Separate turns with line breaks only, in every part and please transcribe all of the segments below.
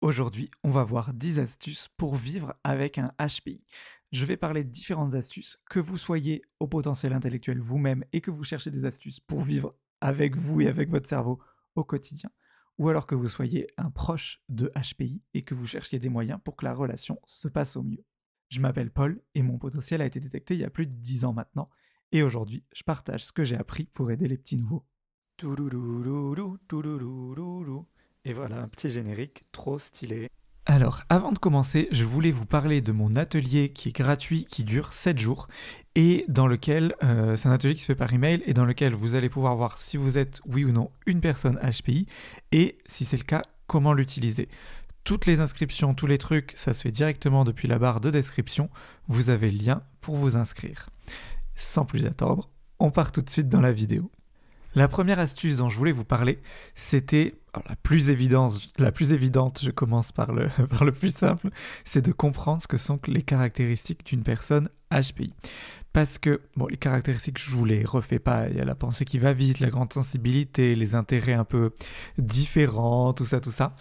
Aujourd'hui, on va voir 10 astuces pour vivre avec un HPI. Je vais parler de différentes astuces, que vous soyez au potentiel intellectuel vous-même et que vous cherchez des astuces pour vivre avec vous et avec votre cerveau au quotidien, ou alors que vous soyez un proche de HPI et que vous cherchiez des moyens pour que la relation se passe au mieux. Je m'appelle Paul et mon potentiel a été détecté il y a plus de 10 ans maintenant, et aujourd'hui, je partage ce que j'ai appris pour aider les petits nouveaux. Toulouloulou, toulouloulou. Et voilà, un petit générique trop stylé. Alors, avant de commencer, je voulais vous parler de mon atelier qui est gratuit, qui dure 7 jours, et dans lequel, c'est un atelier qui se fait par email, et dans lequel vous allez pouvoir voir si vous êtes, oui ou non, une personne HPI, et si c'est le cas, comment l'utiliser. Toutes les inscriptions, tous les trucs, ça se fait directement depuis la barre de description, vous avez le lien pour vous inscrire. Sans plus attendre, on part tout de suite dans la vidéo. La première astuce dont je voulais vous parler, c'était la plus évidente, je commence par le, par le plus simple, c'est de comprendre ce que sont les caractéristiques d'une personne HPI. Parce que, bon, les caractéristiques, je vous les refais pas, il y a la pensée qui va vite, la grande sensibilité, les intérêts un peu différents, tout ça, tout ça.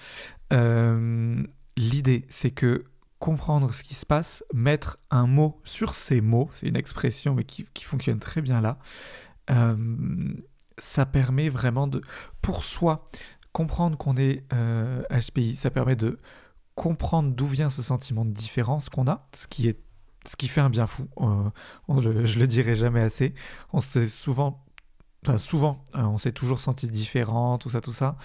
L'idée, c'est que comprendre ce qui se passe, mettre un mot sur ces mots, c'est une expression mais qui fonctionne très bien là, ça permet vraiment de, pour soi, comprendre qu'on est HPI, ça permet de comprendre d'où vient ce sentiment de différence qu'on a, ce qui fait un bien fou. Je le dirai jamais assez. On s'est souvent, on s'est toujours senti différent, tout ça,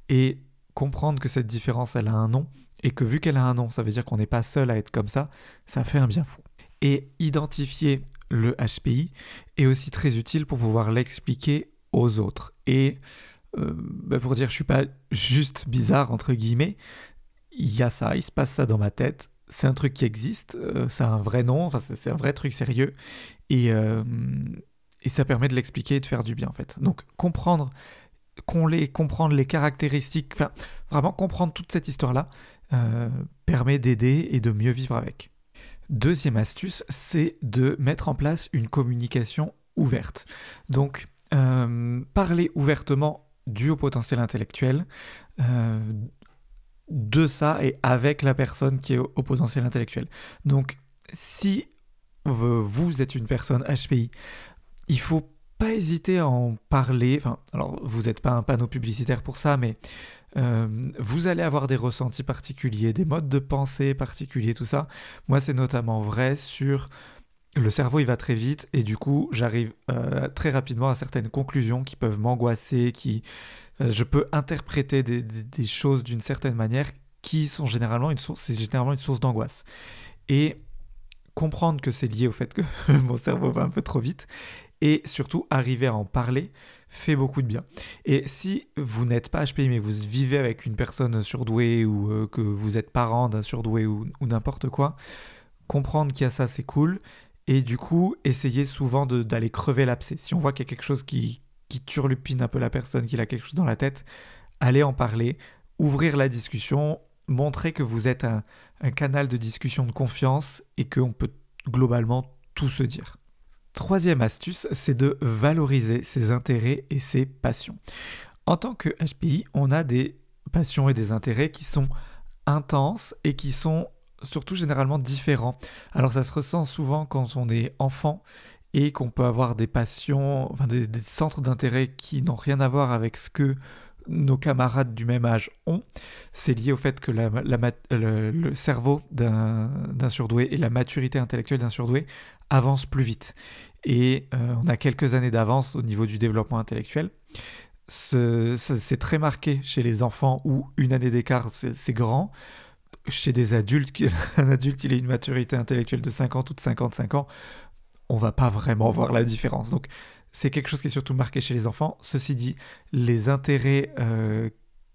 et comprendre que cette différence, elle a un nom, et que vu qu'elle a un nom, ça veut dire qu'on n'est pas seul à être comme ça fait un bien fou. Et identifier le HPI est aussi très utile pour pouvoir l'expliquer aux autres. Et pour dire je suis pas juste bizarre, entre guillemets, il y a ça, il se passe ça dans ma tête, c'est un truc qui existe, ça a un vrai nom, enfin, c'est un vrai truc sérieux, et ça permet de l'expliquer et de faire du bien en fait. Donc comprendre les caractéristiques, enfin vraiment comprendre toute cette histoire-là permet d'aider et de mieux vivre avec. Deuxième astuce, c'est de mettre en place une communication ouverte. Donc, parler ouvertement du haut potentiel intellectuel, de ça et avec la personne qui est au potentiel intellectuel. Donc, si vous êtes une personne HPI, il faut pas hésiter à en parler. Enfin, alors, vous n'êtes pas un panneau publicitaire pour ça, mais vous allez avoir des ressentis particuliers, des modes de pensée particuliers, tout ça. Moi, c'est notamment vrai sur le cerveau, il va très vite et du coup, j'arrive très rapidement à certaines conclusions qui peuvent m'angoisser, je peux interpréter des choses d'une certaine manière qui sont généralement c'est généralement une source d'angoisse. Et comprendre que c'est lié au fait que mon cerveau va un peu trop vite et surtout arriver à en parler fait beaucoup de bien. Et si vous n'êtes pas HPI mais vous vivez avec une personne surdouée ou que vous êtes parent d'un surdoué ou n'importe quoi, comprendre qu'il y a ça c'est cool et du coup essayez souvent d'aller crever l'abcès. Si on voit qu'il y a quelque chose qui turlupine un peu la personne, qu'il a quelque chose dans la tête, allez en parler, ouvrir la discussion, montrer que vous êtes un canal de discussion de confiance et qu'on peut globalement tout se dire. Troisième astuce, c'est de valoriser ses intérêts et ses passions. En tant que HPI, on a des passions et des intérêts qui sont intenses et qui sont surtout généralement différents. Alors ça se ressent souvent quand on est enfant et qu'on peut avoir des passions, enfin des centres d'intérêt qui n'ont rien à voir avec ce que nos camarades du même âge ont. C'est lié au fait que le cerveau d'un surdoué et la maturité intellectuelle d'un surdoué avancent plus vite. Et on a quelques années d'avance au niveau du développement intellectuel. C'est très marqué chez les enfants où une année d'écart, c'est grand. Chez des adultes, un adulte, il a une maturité intellectuelle de 50 ou de 55 ans, on va pas vraiment voir la différence. Donc, c'est quelque chose qui est surtout marqué chez les enfants. Ceci dit, les intérêts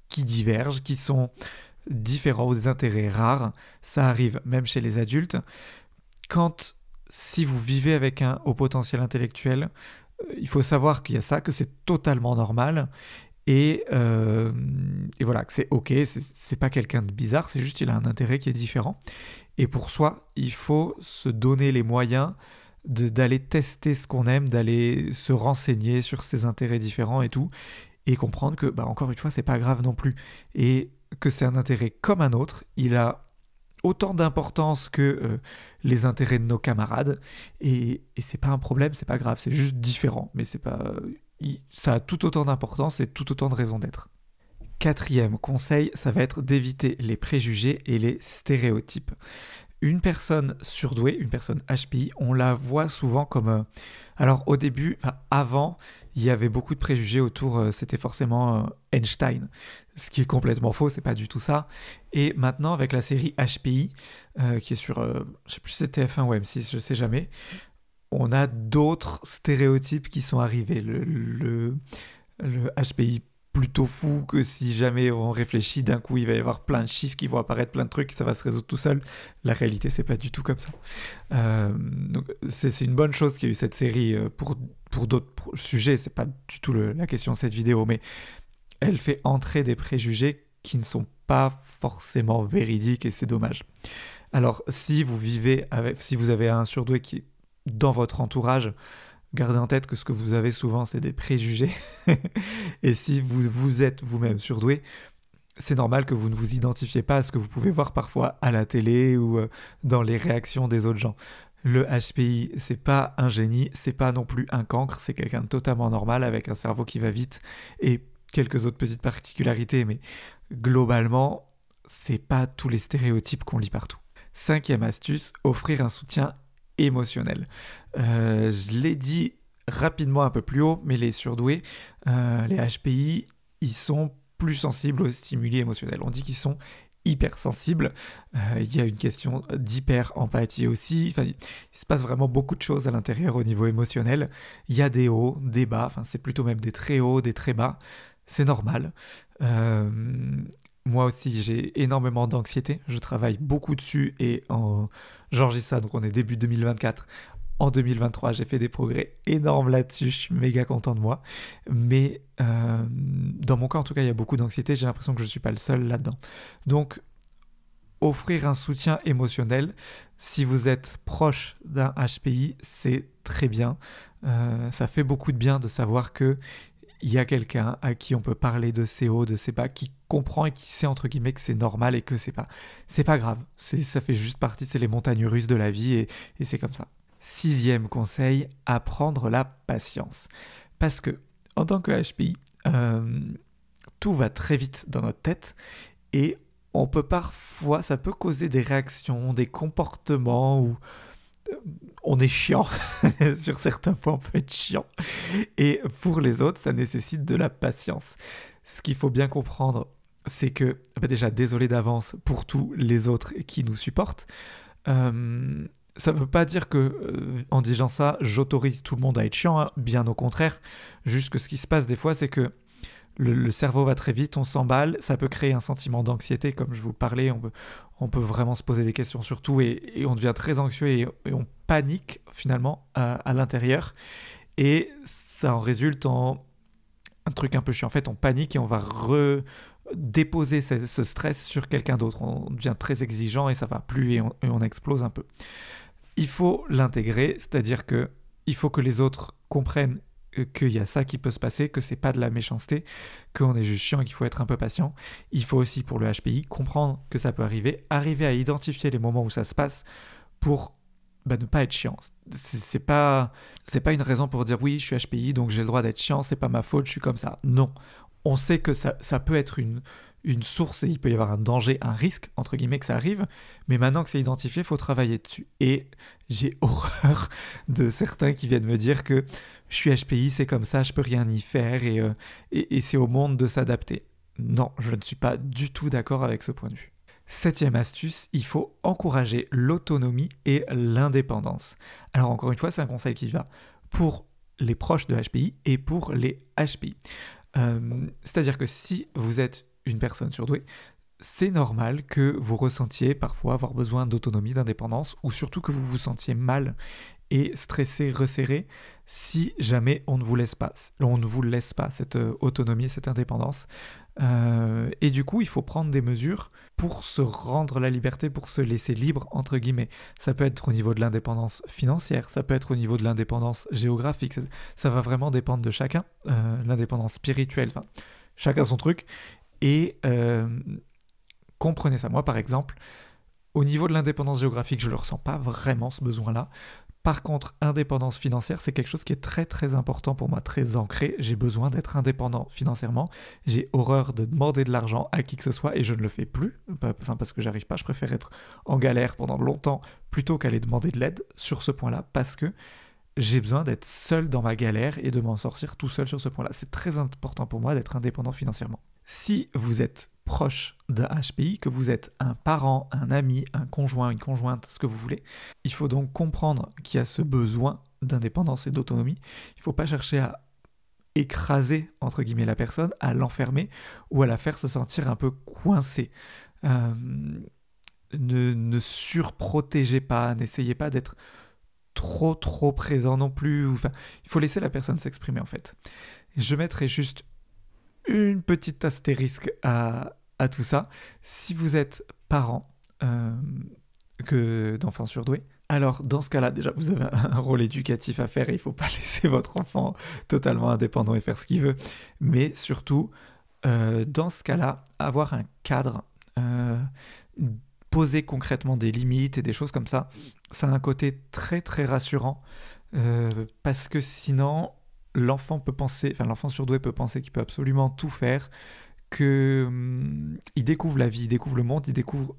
qui divergent, qui sont différents ou des intérêts rares, ça arrive même chez les adultes. Si vous vivez avec un haut potentiel intellectuel, il faut savoir qu'il y a ça, que c'est totalement normal. Et voilà, que c'est ok, c'est pas quelqu'un de bizarre, c'est juste qu'il a un intérêt qui est différent. Et pour soi, il faut se donner les moyens d'aller tester ce qu'on aime, d'aller se renseigner sur ses intérêts différents et tout, et comprendre que, encore une fois, c'est pas grave non plus. Et que c'est un intérêt comme un autre. Il a autant d'importance que les intérêts de nos camarades. Et c'est pas un problème, c'est pas grave, c'est juste différent. Mais c'est pas, ça a tout autant d'importance et tout autant de raison d'être. Quatrième conseil, ça va être d'éviter les préjugés et les stéréotypes. Une personne surdouée, une personne HPI, on la voit souvent comme... alors au début, avant, il y avait beaucoup de préjugés autour, c'était forcément Einstein, ce qui est complètement faux, c'est pas du tout ça. Et maintenant, avec la série HPI, qui est sur, je sais plus si c'est TF1 ou M6, je sais jamais, on a d'autres stéréotypes qui sont arrivés. Le HPI plutôt fou que si jamais on réfléchit, d'un coup il va y avoir plein de chiffres qui vont apparaître, plein de trucs, ça va se résoudre tout seul. La réalité, c'est pas du tout comme ça. Donc c'est une bonne chose qu'il y ait eu cette série pour d'autres sujets, c'est pas du tout la question de cette vidéo, mais elle fait entrer des préjugés qui ne sont pas forcément véridiques et c'est dommage. Alors si si vous avez un surdoué qui est dans votre entourage, gardez en tête que ce que vous avez souvent, c'est des préjugés. Et si vous êtes vous-même surdoué, c'est normal que vous ne vous identifiez pas à ce que vous pouvez voir parfois à la télé ou dans les réactions des autres gens. Le HPI, c'est pas un génie, c'est pas non plus un cancre, c'est quelqu'un de totalement normal avec un cerveau qui va vite et quelques autres petites particularités, mais globalement, c'est pas tous les stéréotypes qu'on lit partout. Cinquième astuce, offrir un soutien émotionnel. Je l'ai dit rapidement un peu plus haut, mais les surdoués, les HPI, ils sont plus sensibles aux stimuli émotionnels. On dit qu'ils sont hypersensibles. Il y a une question d'hyper-empathie aussi. Enfin, il se passe vraiment beaucoup de choses à l'intérieur au niveau émotionnel. Il y a des hauts, des bas, enfin, c'est plutôt même des très hauts, des très bas. C'est normal. Moi aussi, j'ai énormément d'anxiété. Je travaille beaucoup dessus et j'enregistre ça, donc on est début 2024. En 2023, j'ai fait des progrès énormes là-dessus. Je suis méga content de moi. Mais dans mon cas, en tout cas, il y a beaucoup d'anxiété. J'ai l'impression que je ne suis pas le seul là-dedans. Donc, offrir un soutien émotionnel, si vous êtes proche d'un HPI, c'est très bien. Ça fait beaucoup de bien de savoir que il y a quelqu'un à qui on peut parler de ses hauts, de ses bas, qui comprend et qui sait entre guillemets que c'est normal et que c'est pas grave. Ça fait juste partie, c'est les montagnes russes de la vie et c'est comme ça. Sixième conseil, apprendre la patience. Parce que en tant que HPI, tout va très vite dans notre tête et on peut parfois, ça peut causer des réactions, des comportements où on est chiant. Sur certains points, on peut être chiant. Et pour les autres, ça nécessite de la patience. Ce qu'il faut bien comprendre, c'est que, déjà, désolé d'avance pour tous les autres qui nous supportent. Ça ne veut pas dire que, en disant ça, j'autorise tout le monde à être chiant, hein. Bien au contraire. Juste que ce qui se passe des fois, c'est que le cerveau va très vite, on s'emballe, ça peut créer un sentiment d'anxiété, comme je vous parlais, on peut vraiment se poser des questions sur tout et on devient très anxieux et on panique finalement à l'intérieur et ça en résulte en un truc un peu chiant. En fait, on panique et on va redéposer ce stress sur quelqu'un d'autre. On devient très exigeant et ça va plus et on explose un peu. Il faut l'intégrer, c'est-à-dire que il faut que les autres comprennent qu'il y a ça qui peut se passer, que c'est pas de la méchanceté, qu'on est juste chiant et qu'il faut être un peu patient. Il faut aussi, pour le HPI, comprendre que ça peut arriver à identifier les moments où ça se passe pour ne pas être chiant. C'est pas une raison pour dire oui, je suis HPI, donc j'ai le droit d'être chiant, c'est pas ma faute, je suis comme ça. Non. On sait que ça peut être une source et il peut y avoir un danger, un risque, entre guillemets, que ça arrive, mais maintenant que c'est identifié, il faut travailler dessus. Et j'ai horreur de certains qui viennent me dire que je suis HPI, c'est comme ça, je peux rien y faire et c'est au monde de s'adapter. Non, je ne suis pas du tout d'accord avec ce point de vue. Septième astuce, il faut encourager l'autonomie et l'indépendance. Alors encore une fois, c'est un conseil qui va pour les proches de HPI et pour les HPI. C'est-à-dire que si vous êtes une personne surdouée, c'est normal que vous ressentiez parfois avoir besoin d'autonomie, d'indépendance, ou surtout que vous vous sentiez mal et stressé, resserré, si jamais on ne vous laisse pas cette autonomie, cette indépendance. Et du coup, il faut prendre des mesures pour se rendre la liberté, pour se laisser libre, entre guillemets. Ça peut être au niveau de l'indépendance financière, ça peut être au niveau de l'indépendance géographique, ça va vraiment dépendre de chacun, l'indépendance spirituelle, enfin, chacun son truc. Et comprenez ça. Moi, par exemple, au niveau de l'indépendance géographique, je ne le ressens pas vraiment, ce besoin-là. Par contre, indépendance financière, c'est quelque chose qui est très très important pour moi, très ancré. J'ai besoin d'être indépendant financièrement. J'ai horreur de demander de l'argent à qui que ce soit et je ne le fais plus. Enfin, parce que j'arrive pas, je préfère être en galère pendant longtemps plutôt qu'aller demander de l'aide sur ce point-là, parce que j'ai besoin d'être seul dans ma galère et de m'en sortir tout seul sur ce point-là. C'est très important pour moi d'être indépendant financièrement. Si vous êtes proche d'un HPI, que vous êtes un parent, un ami, un conjoint, une conjointe, ce que vous voulez, il faut donc comprendre qu'il y a ce besoin d'indépendance et d'autonomie. Il ne faut pas chercher à écraser, entre guillemets, la personne, à l'enfermer ou à la faire se sentir un peu coincée. Ne surprotégez pas, n'essayez pas d'être trop présent non plus. Enfin, il faut laisser la personne s'exprimer en fait. Je mettrai juste une petite astérisque à tout ça. Si vous êtes parent d'enfants surdoués, alors dans ce cas-là, déjà vous avez un rôle éducatif à faire et il ne faut pas laisser votre enfant totalement indépendant et faire ce qu'il veut. Mais surtout, dans ce cas-là, avoir un cadre, poser concrètement des limites et des choses comme ça, ça a un côté très très rassurant parce que sinon l'enfant surdoué peut penser qu'il peut absolument tout faire, qu'il découvre la vie, il découvre le monde, il découvre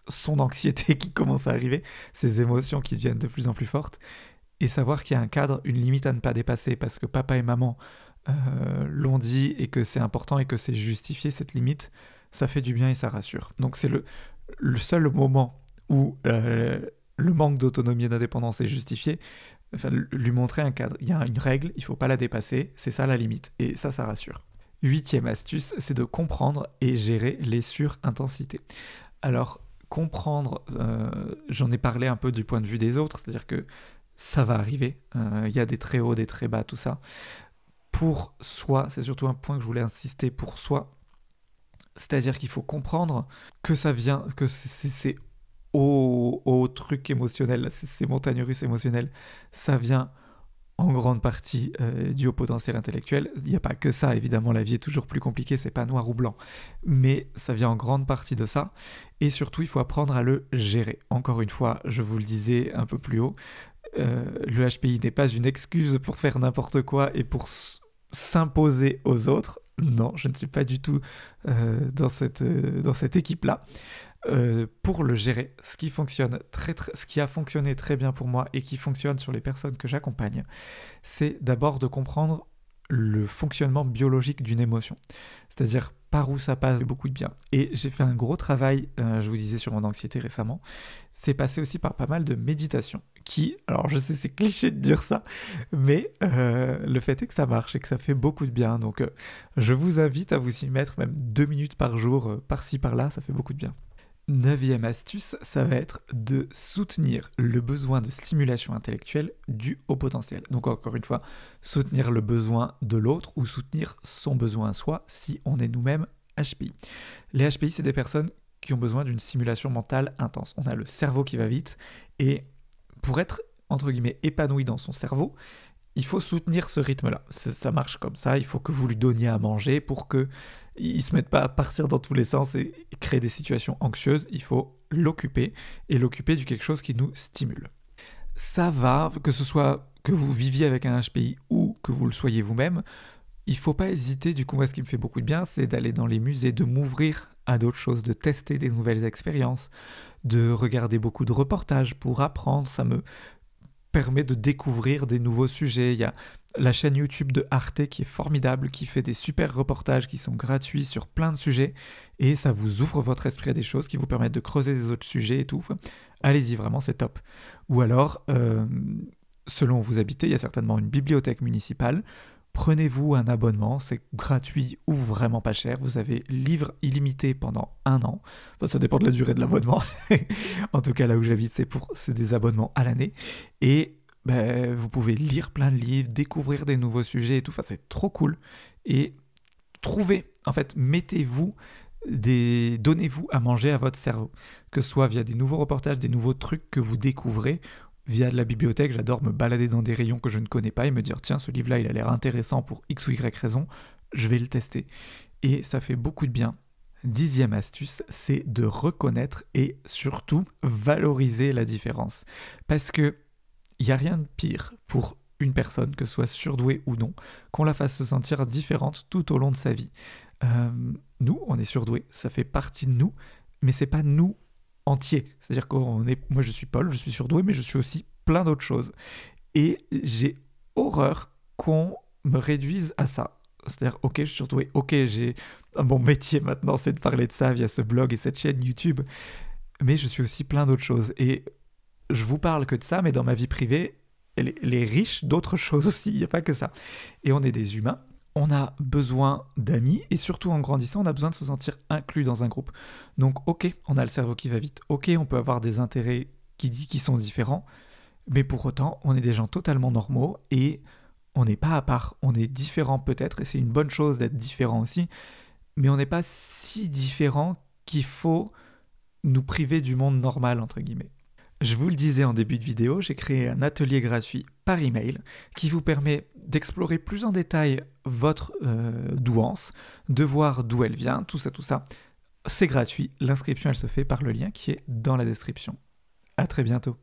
son anxiété qui commence à arriver, ses émotions qui deviennent de plus en plus fortes, et savoir qu'il y a un cadre, une limite à ne pas dépasser parce que papa et maman l'ont dit et que c'est important et que c'est justifié cette limite, ça fait du bien et ça rassure. Donc c'est le seul moment où le manque d'autonomie et d'indépendance est justifié, enfin, lui montrer un cadre. Il y a une règle, il ne faut pas la dépasser, c'est ça la limite, et ça rassure. 8e astuce, c'est de comprendre et gérer les surintensités. Alors, comprendre, j'en ai parlé un peu du point de vue des autres, c'est-à-dire que ça va arriver, il y a des très hauts, des très bas, tout ça. Pour soi, c'est surtout un point que je voulais insister, pour soi, c'est-à-dire qu'il faut comprendre que ça vient, que c'est au truc émotionnel, ces montagnes russes émotionnelles, ça vient en grande partie dû au potentiel intellectuel. Il n'y a pas que ça, évidemment, la vie est toujours plus compliquée, c'est pas noir ou blanc, mais ça vient en grande partie de ça, et surtout il faut apprendre à le gérer. Encore une fois, je vous le disais un peu plus haut, le HPI n'est pas une excuse pour faire n'importe quoi et pour s'imposer aux autres. Non, je ne suis pas du tout dans cette équipe-là. Pour le gérer, ce qui a fonctionné très bien pour moi et qui fonctionne sur les personnes que j'accompagne, c'est d'abord de comprendre le fonctionnement biologique d'une émotion, c'est-à-dire par où ça passe, beaucoup de bien. Et j'ai fait un gros travail, je vous disais, sur mon anxiété récemment, c'est passé aussi par pas mal de méditation, qui, alors je sais c'est cliché de dire ça, mais le fait est que ça marche et que ça fait beaucoup de bien, donc je vous invite à vous y mettre même 2 minutes par jour, par-ci par-là, ça fait beaucoup de bien. 9e astuce, ça va être de soutenir le besoin de stimulation intellectuelle dû au potentiel. Donc encore une fois, soutenir le besoin de l'autre ou soutenir son besoin à soi si on est nous-mêmes HPI. Les HPI, c'est des personnes qui ont besoin d'une stimulation mentale intense. On a le cerveau qui va vite et pour être, entre guillemets, épanoui dans son cerveau, il faut soutenir ce rythme-là. Ça marche comme ça, il faut que vous lui donniez à manger pour qu'il ne se mette pas à partir dans tous les sens et créer des situations anxieuses. Il faut l'occuper et l'occuper de quelque chose qui nous stimule. Ça va, que ce soit que vous viviez avec un HPI ou que vous le soyez vous-même, il ne faut pas hésiter, du coup moi ce qui me fait beaucoup de bien, c'est d'aller dans les musées, de m'ouvrir à d'autres choses, de tester des nouvelles expériences, de regarder beaucoup de reportages pour apprendre, ça me permet de découvrir des nouveaux sujets. Il y a la chaîne YouTube de Arte qui est formidable, qui fait des super reportages qui sont gratuits sur plein de sujets et ça vous ouvre votre esprit à des choses qui vous permettent de creuser des autres sujets et tout. Enfin, allez-y, vraiment, c'est top. Ou alors, selon où vous habitez, il y a certainement une bibliothèque municipale. Prenez-vous un abonnement, c'est gratuit ou vraiment pas cher. Vous avez livres illimités pendant 1 an. Enfin, ça dépend de la durée de l'abonnement. En tout cas, là où j'habite, c'est des abonnements à l'année. Et vous pouvez lire plein de livres, découvrir des nouveaux sujets et tout. Enfin, c'est trop cool. Et mettez-vous donnez-vous à manger à votre cerveau. Que ce soit via des nouveaux reportages, des nouveaux trucs que vous découvrez, via de la bibliothèque, j'adore me balader dans des rayons que je ne connais pas et me dire tiens, ce livre-là, il a l'air intéressant pour X ou Y raison, je vais le tester. Et ça fait beaucoup de bien. 10e astuce, c'est de reconnaître et surtout valoriser la différence. Parce que il n'y a rien de pire pour une personne, que ce soit surdouée ou non, qu'on la fasse se sentir différente tout au long de sa vie. Euh, Nous, on est surdoués, ça fait partie de nous, mais c'est pas nous entiers. C'est-à-dire moi je suis Paul, je suis surdoué, mais je suis aussi plein d'autres choses. Et j'ai horreur qu'on me réduise à ça. C'est-à-dire, ok, je suis surdoué, ok, j'ai mon métier maintenant, c'est de parler de ça via ce blog et cette chaîne YouTube, mais je suis aussi plein d'autres choses. Et je vous parle que de ça, mais dans ma vie privée, elle est riche d'autres choses aussi, il n'y a pas que ça. Et on est des humains, on a besoin d'amis, et surtout en grandissant, on a besoin de se sentir inclus dans un groupe. Donc ok, on a le cerveau qui va vite, ok, on peut avoir des intérêts qui sont différents, mais pour autant, on est des gens totalement normaux, et on n'est pas à part, on est différent peut-être, et c'est une bonne chose d'être différent aussi, mais on n'est pas si différent qu'il faut nous priver du monde normal, entre guillemets. Je vous le disais en début de vidéo, j'ai créé un atelier gratuit par email qui vous permet d'explorer plus en détail votre douance, de voir d'où elle vient, tout ça, tout ça. C'est gratuit, l'inscription elle se fait par le lien qui est dans la description. À très bientôt.